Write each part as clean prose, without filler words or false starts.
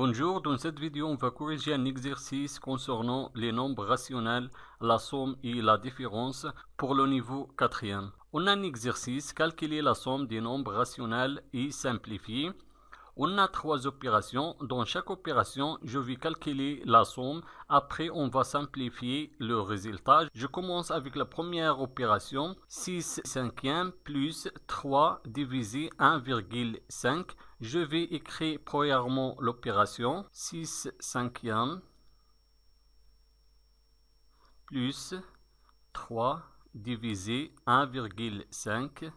Bonjour, dans cette vidéo, on va corriger un exercice concernant les nombres rationnels, la somme et la différence pour le niveau 4e. On a un exercice, calculer la somme des nombres rationnels et simplifier. On a 3 opérations. Dans chaque opération, je vais calculer la somme. Après, on va simplifier le résultat. Je commence avec la première opération. 6 cinquièmes plus 3 divisé 1,5. Je vais écrire premièrement l'opération. 6 cinquièmes plus 3 divisé 1,5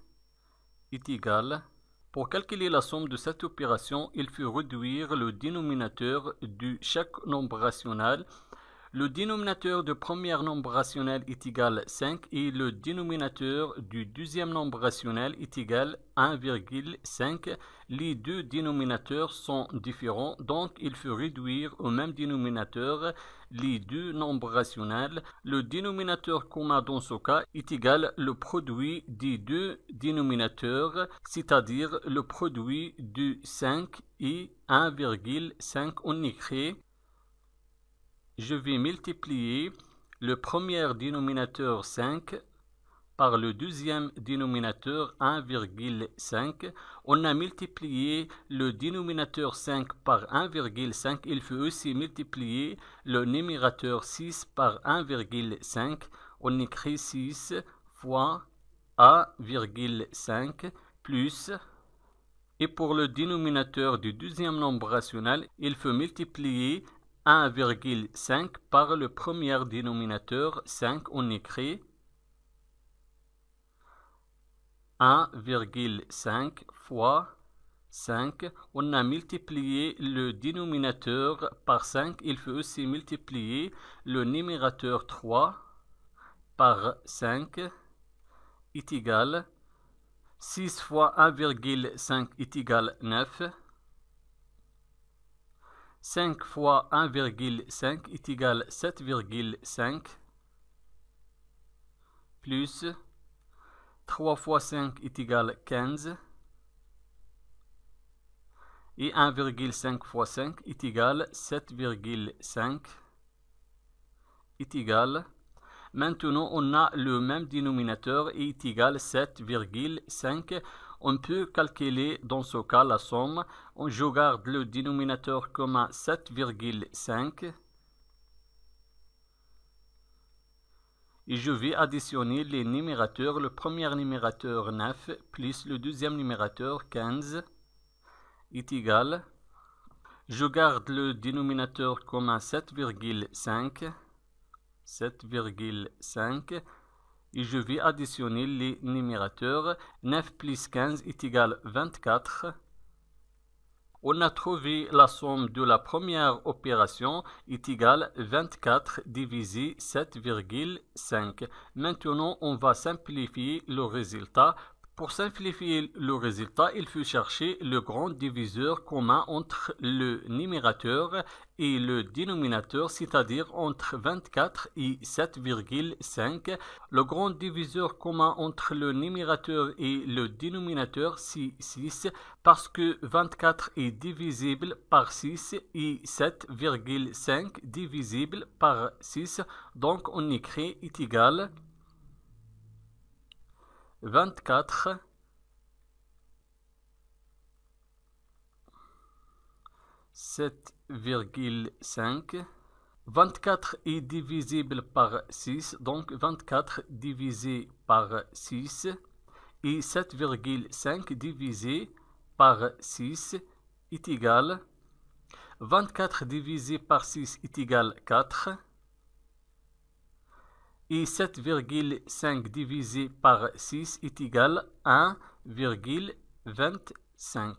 est égal. Pour calculer la somme de cette opération, il faut réduire le dénominateur de chaque nombre rationnel. Le dénominateur du premier nombre rationnel est égal à 5 et le dénominateur du deuxième nombre rationnel est égal à 1,5. Les deux dénominateurs sont différents, donc il faut réduire au même dénominateur les deux nombres rationnels. Le dénominateur commun dans ce cas est égal au produit des deux dénominateurs, c'est-à-dire le produit de 5 et 1,5. On écrit: je vais multiplier le premier dénominateur 5 par le deuxième dénominateur 1,5. On a multiplié le dénominateur 5 par 1,5. Il faut aussi multiplier le numérateur 6 par 1,5. On écrit 6 fois 1,5 plus. Et pour le dénominateur du deuxième nombre rationnel, il faut multiplier 1,5 par le premier dénominateur 5. On écrit 1,5 fois 5. On a multiplié le dénominateur par 5. Il faut aussi multiplier le numérateur 3 par 5 est égal 6 fois 1,5 est égal 9. 5 fois 1,5 est égal 7,5 plus 3 fois 5 est égal 15 et 1,5 fois 5 est égal 7,5 est égal. Maintenant, on a le même dénominateur et est égal 7,5. On peut calculer dans ce cas la somme. Je garde le dénominateur commun 7,5 et je vais additionner les numérateurs. Le premier numérateur 9 plus le deuxième numérateur 15 est égal. Je garde le dénominateur commun 7,5 et je vais additionner les numérateurs. 9 plus 15 est égal 24. On a trouvé la somme de la première opération est égale 24 divisé 7,5. Maintenant, on va simplifier le résultat. Pour simplifier le résultat, il faut chercher le grand diviseur commun entre le numérateur et le dénominateur, c'est-à-dire entre 24 et 7,5. Le grand diviseur commun entre le numérateur et le dénominateur, c'est 6, parce que 24 est divisible par 6 et 7,5 divisible par 6. Donc, on écrit est égal 24 7,5. 24 est divisible par 6, donc 24 divisé par 6 et 7,5 divisé par 6 est égal 24 divisé par 6 est égal 4 et 7,5 divisé par 6 est égal 1,25.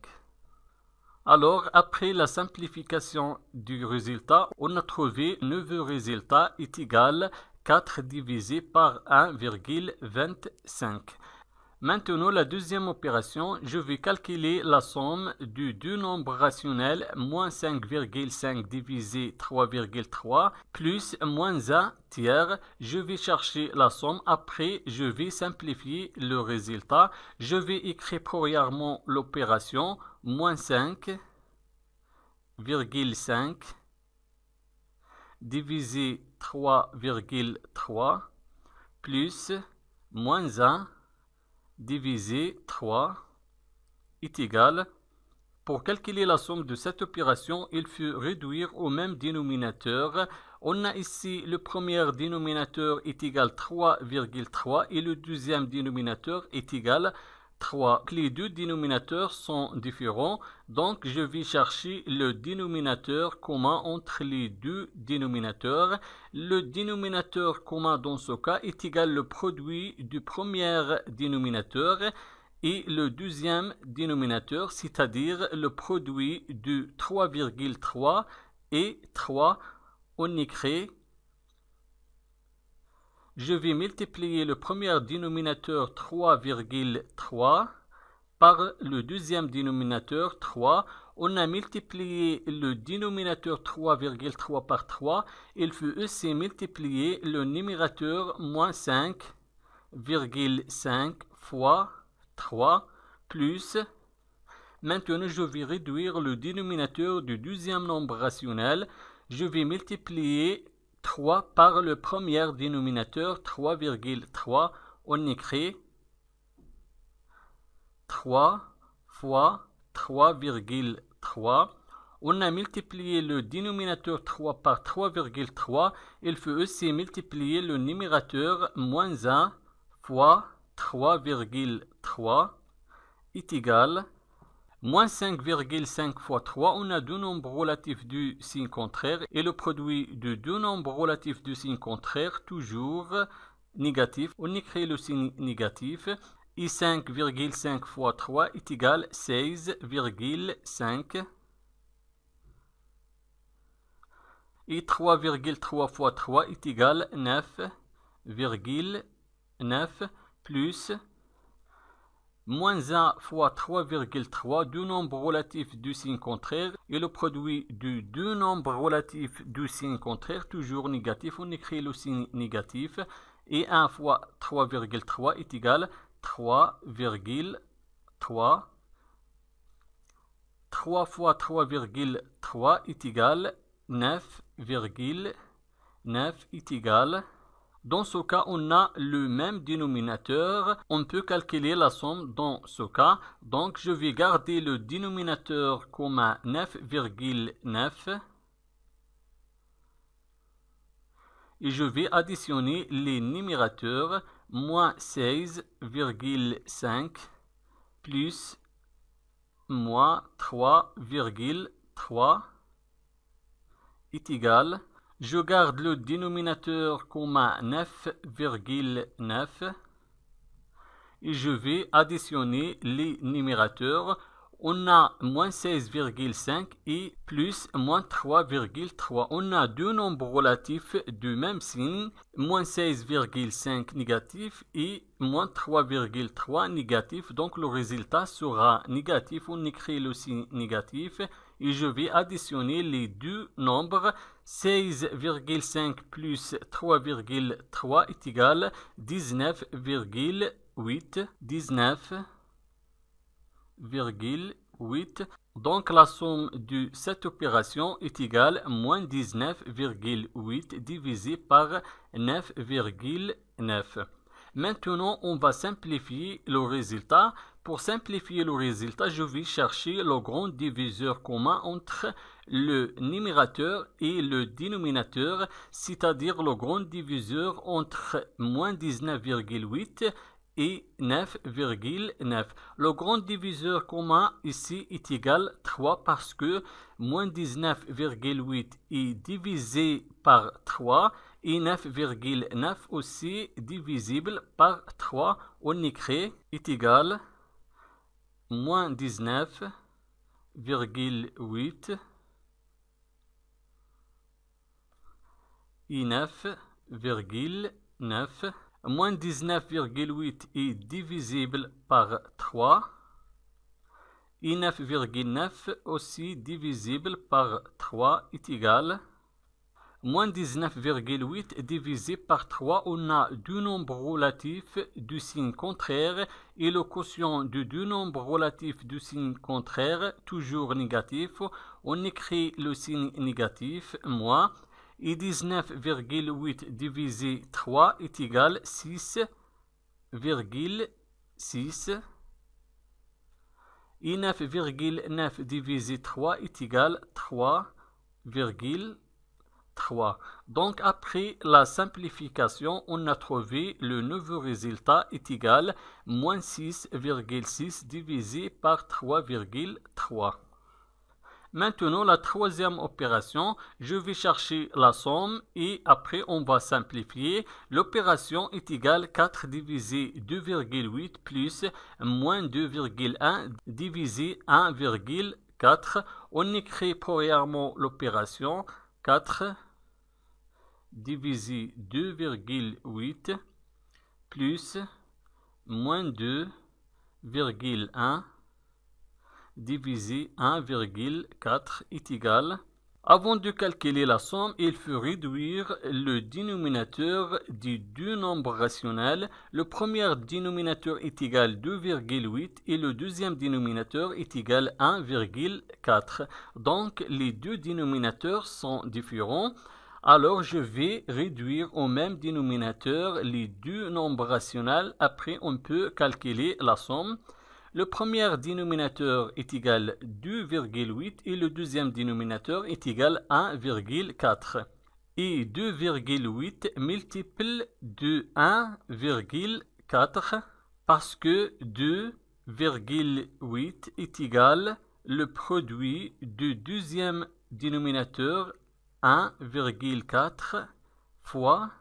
Alors, après la simplification du résultat, on a trouvé 9 résultats est égal 4 divisé par 1,25. Maintenant, la deuxième opération, je vais calculer la somme de deux nombres rationnels, moins 5,5 divisé 3,3 plus moins 1 tiers. Je vais chercher la somme. Après, je vais simplifier le résultat. Je vais écrire premièrement l'opération, moins 5 3,5 divisé 3,3 plus moins 1 divisé 3 est égal. Pour calculer la somme de cette opération, il faut réduire au même dénominateur. On a ici le premier dénominateur est égal 3,3 et le deuxième dénominateur est égal 3. Les deux dénominateurs sont différents, donc je vais chercher le dénominateur commun entre les deux dénominateurs. Le dénominateur commun dans ce cas est égal au produit du premier dénominateur et le deuxième dénominateur, c'est-à-dire le produit de 3,3 et 3, on écrit, je vais multiplier le premier dénominateur 3,3 par le deuxième dénominateur 3. On a multiplié le dénominateur 3,3 par 3. Il faut aussi multiplier le numérateur moins 5,5 fois 3 plus, maintenant je vais réduire le dénominateur du deuxième nombre rationnel. Je vais multiplier 3 par le premier dénominateur 3,3. On écrit 3 fois 3,3. On a multiplié le dénominateur 3 par 3,3. Il faut aussi multiplier le numérateur moins 1 fois 3,3 est égal moins 5,5 fois 3. On a deux nombres relatifs du signe contraire et le produit de deux nombres relatifs du signe contraire toujours négatif. On écrit le signe négatif et 5,5 fois 3 est égal 16,5 et 3,3 fois 3 est égal 9,9 plus moins 1 fois 3,3, deux nombres relatifs du signe contraire, et le produit de deux nombres relatifs du signe contraire, toujours négatif, on écrit le signe négatif, et 1 fois 3,3 est égal 3,3. 3 fois 3,3 est égal 9,9 est égal. Dans ce cas, on a le même dénominateur. On peut calculer la somme dans ce cas. Donc, je vais garder le dénominateur comme 9,9. Et je vais additionner les numérateurs. Moins 16,5 plus moins 3,3 est égal. Je garde le dénominateur comme 9,9 et je vais additionner les numérateurs. On a moins 16,5 et plus moins 3,3. On a deux nombres relatifs du même signe, moins 16,5 négatif et moins 3,3 négatif. Donc le résultat sera négatif. On écrit le signe négatif et je vais additionner les deux nombres. 16,5 plus 3,3 est égal 19,8. 19,8. Donc la somme de cette opération est égale moins 19,8 divisé par 9,9. Maintenant, on va simplifier le résultat. Pour simplifier le résultat, je vais chercher le grand diviseur commun entre le numérateur et le dénominateur, c'est-à-dire le grand diviseur entre moins 19,8 et 9,9. Le grand diviseur commun ici est égal 3 parce que moins 19,8 est divisé par 3 et 9,9 aussi divisible par 3. On écrit est égal moins 19,8 et 9,9. Moins 19,8 est divisible par 3 et 9,9 aussi divisible par 3 est égal Moins 19,8 divisé par 3, on a deux nombres relatifs du signe contraire et le quotient de deux nombres relatifs du signe contraire, toujours négatif. On écrit le signe négatif, moins, et 19,8 divisé 3 est égal à 6,6. Et 9,9 divisé 3 est égal à 3,3. Donc, après la simplification, on a trouvé le nouveau résultat est égal à moins 6,6 divisé par 3,3. Maintenant, la troisième opération, je vais chercher la somme et après on va simplifier. L'opération est égale à 4 divisé 2,8 plus moins 2,1 divisé 1,4. On écrit premièrement l'opération 4 divisé 2,8 plus moins 2,1 divisé 1,4 est égal. Avant de calculer la somme, il faut réduire le dénominateur des deux nombres rationnels. Le premier dénominateur est égal à 2,8 et le deuxième dénominateur est égal à 1,4. Donc, les deux dénominateurs sont différents. Alors, je vais réduire au même dénominateur les deux nombres rationnels. Après, on peut calculer la somme. Le premier dénominateur est égal à 2,8 et le deuxième dénominateur est égal à 1,4. Et 2,8 multiplie de 1,4 parce que 2,8 est égal le produit du deuxième dénominateur 1,4 fois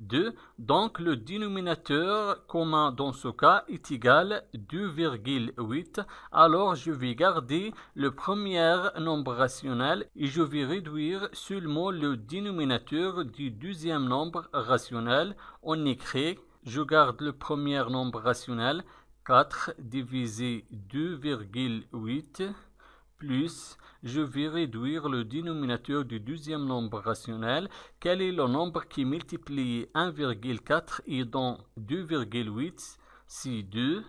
2. Donc, le dénominateur commun dans ce cas est égal à 2,8. Alors, je vais garder le premier nombre rationnel et je vais réduire seulement le dénominateur du deuxième nombre rationnel. On écrit, je garde le premier nombre rationnel, 4 divisé 2,8 plus, je vais réduire le dénominateur du deuxième nombre rationnel. Quel est le nombre qui multiplie 1,4 et dans 2,8? C'est 2.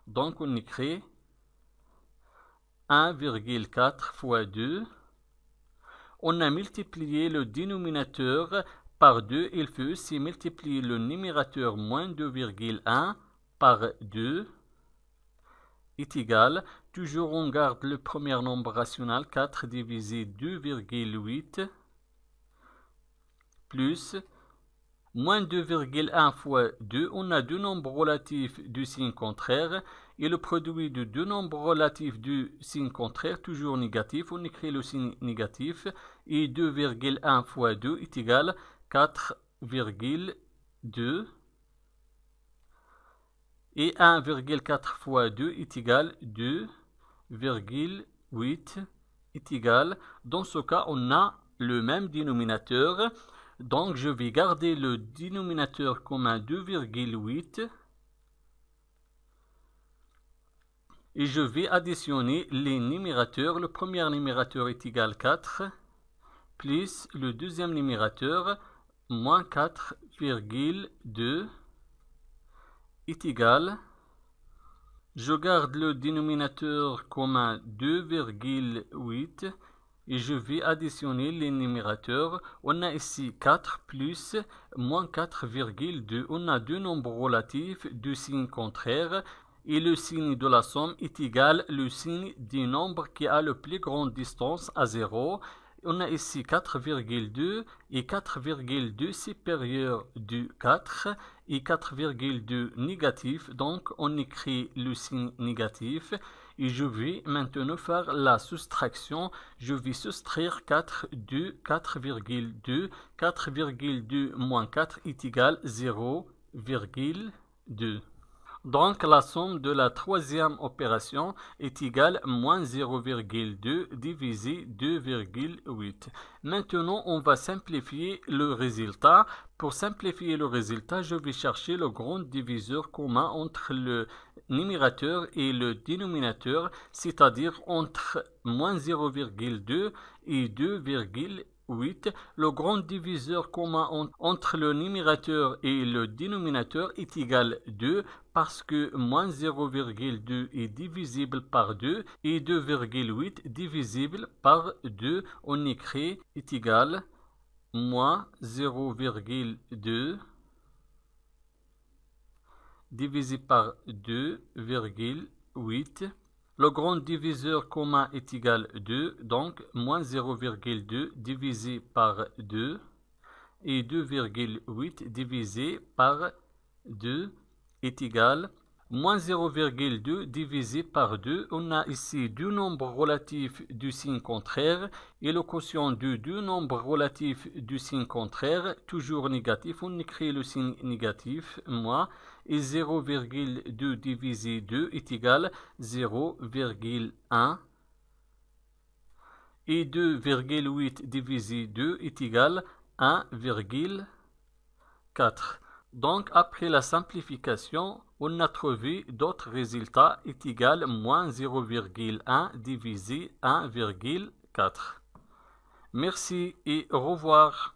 Donc, on écrit 1,4 fois 2. On a multiplié le dénominateur par 2. Il faut aussi multiplier le numérateur moins 2,1 par 2 est égal. Toujours on garde le premier nombre rationnel 4 divisé 2,8 plus moins 2,1 fois 2. On a deux nombres relatifs du signe contraire et le produit de deux nombres relatifs du signe contraire toujours négatif. On écrit le signe négatif et 2,1 fois 2 est égal à 4,2. Et 1,4 fois 2 est égal à 2,8 est égal. Dans ce cas, on a le même dénominateur. Donc, je vais garder le dénominateur commun 2,8. Et je vais additionner les numérateurs. Le premier numérateur est égal à 4. Plus le deuxième numérateur, moins 4,2. est égal. Je garde le dénominateur commun 2,8 et je vais additionner les numérateurs. On a ici 4 plus moins 4,2. On a deux nombres relatifs du signe contraire et le signe de la somme est égal au signe du nombre qui a la plus grande distance à 0. On a ici 4,2 et 4,2 supérieur du 4 et 4,2 négatif. Donc, on écrit le signe négatif et je vais maintenant faire la soustraction. Je vais soustraire 4 de 4,2. 4,2 moins 4 est égal à 0,2. Donc, la somme de la troisième opération est égale à moins 0,2 divisé 2,8. Maintenant, on va simplifier le résultat. Pour simplifier le résultat, je vais chercher le grand diviseur commun entre le numérateur et le dénominateur, c'est-à-dire entre moins 0,2 et 2,8. 8. Le grand diviseur commun entre le numérateur et le dénominateur est égal 2 parce que moins 0,2 est divisible par 2 et 2,8 divisible par 2. On écrit est égal moins 0,2 divisé par 2,8. Le grand diviseur commun est égal 2, donc moins 0,2 divisé par 2 et 2,8 divisé par 2 est égal moins 0,2 divisé par 2. On a ici deux nombres relatifs du signe contraire et le quotient de deux nombres relatifs du signe contraire, toujours négatif. On écrit le signe négatif, moins, et 0,2 divisé 2 est égal 0,1 et 2,8 divisé 2 est égal 1,4. Donc, après la simplification, on a trouvé d'autres résultats est égal moins 0,1 divisé 1,4. Merci et au revoir.